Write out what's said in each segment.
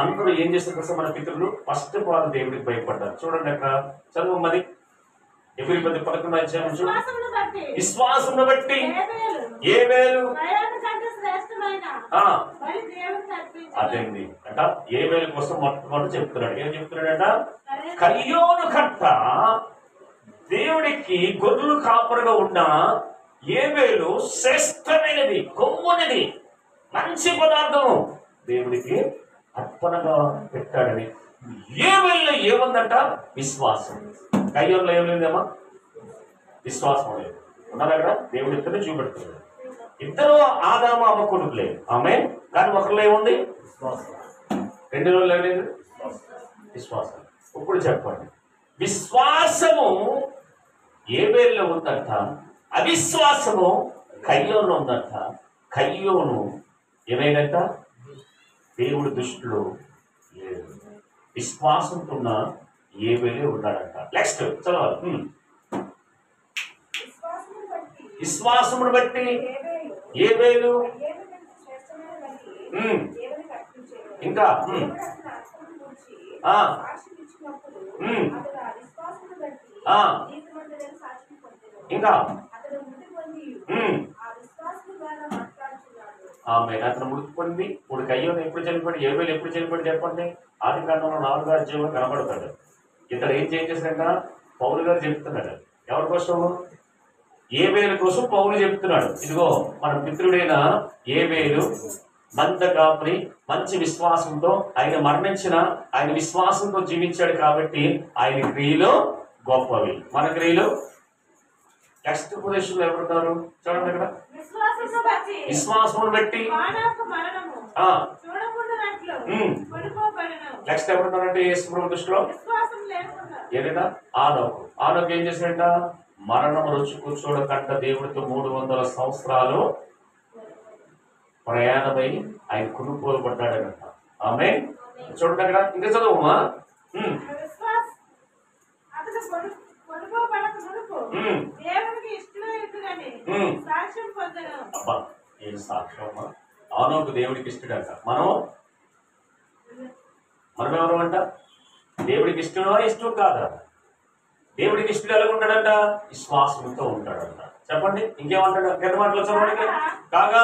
అందరూ ఏం చేస్తారు కదా మన పితరులు ఫస్ట్ ఆఫ్ ఆల్ దేవుడికి భయపడ్డారు. చూడండి అక్కడ చదువు మరి ఎబ్రీ 10:11 అధ్యాయం విశ్వాసమును బట్టి ఏబేలు అదేండి అంట ఏబేలు కోసం మొట్టమొదటి చెప్తున్నాడు. ఏం చెప్తున్నాడంట? కయ్యోను కట్ట దేవుడికి గొర్రెలు కాపరుగా ఉన్న ఏబేలు శ్రేష్టమైనది, కొమ్మునిది, మంచి పదార్థము దేవుడికి అర్పణగా పెట్టాడని. ఏబేలులో ఏముందంట? విశ్వాసం. కయ్యోనులో ఏం లేదమ్మా? విశ్వాసం లేదు. ఉన్నారు అక్కడ దేవుడు ఇద్దరు చూపెడుతున్నాడు. ఇద్దరు ఆదాము అమ్మ కొడుకులే ఆమె, కానీ ఒకరిలో ఏముంది? రెండు రోజులు ఏలేదు విశ్వాసం. ఇప్పుడు చెప్పండి, విశ్వాసము ఏబేలులో ఉందంట, అవిశ్వాసము కయ్యోనులో ఉందంట. కయ్యోను ఏమైందంట? దేవుడి దృష్టిలో లేదు. విశ్వాసంతో ఉన్న ఏబేలే ఉన్నాడంట. నెక్స్ట్ చదవాలి. విశ్వాసమును బట్టి ఏబేలు ఇంకా ఇంకా ఆమె అతను మృతి పొంది ఇప్పుడు కయ్యోను ఎప్పుడు చనిపోయాడు? ఏబేలు ఎప్పుడు చనిపోయాడు చెప్పండి? ఆదికాండంలో 4వ అధ్యాయంలో కనబడతాడు. ఇతడు ఏం చేసేసాక పౌలు గారు చెప్తున్నాడు. ఎవరి కోసం? ఏబేలు కోసం పౌలు చెప్తున్నాడు. ఇదిగో మన పితృడైన ఏబేలు మంద కాపురి, మంచి విశ్వాసంతో ఆయన మరణించిన ఆయన విశ్వాసంతో జీవించాడు కాబట్టి ఆయన క్రియలు గొప్పవి. మన క్రియలు నెక్స్ట్ పొజిషన్ లో ఎవరున్నారు చూడండి అక్కడ. విశ్వాసమును బట్టి నెక్స్ట్ ఎవరున్నారంటే యేసు దృష్టిలో ఏదైనా ఆనోకు. ఆనోకు ఏం చేశాడంట? మరణము రుచి కూర్చోడకంట దేవుడితో 300 సంవత్సరాలు ప్రయాణమై ఆయన కొనుగోలు పడ్డాడనట. ఆమె చూడండి అక్కడ. ఇంకా చదువుమా. అబ్బా ఏం సాక్ష్యమా! ఆనోకు దేవుడికి ఇష్టడంట. మనం ఎవరు అంట? దేవుడికి ఇష్టమా ఇష్టం కాదా? దేవుడికి ఇష్టం ఎలా ఉంటాడంట? విశ్వాసంతో ఉంటాడంట. చెప్పండి ఇంకేమంటాడు? పెద్ద మాటలు చదవండి. కాగా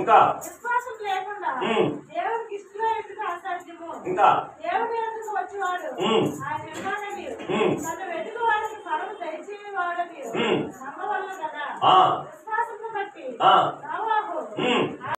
ఇంకా ఇంకా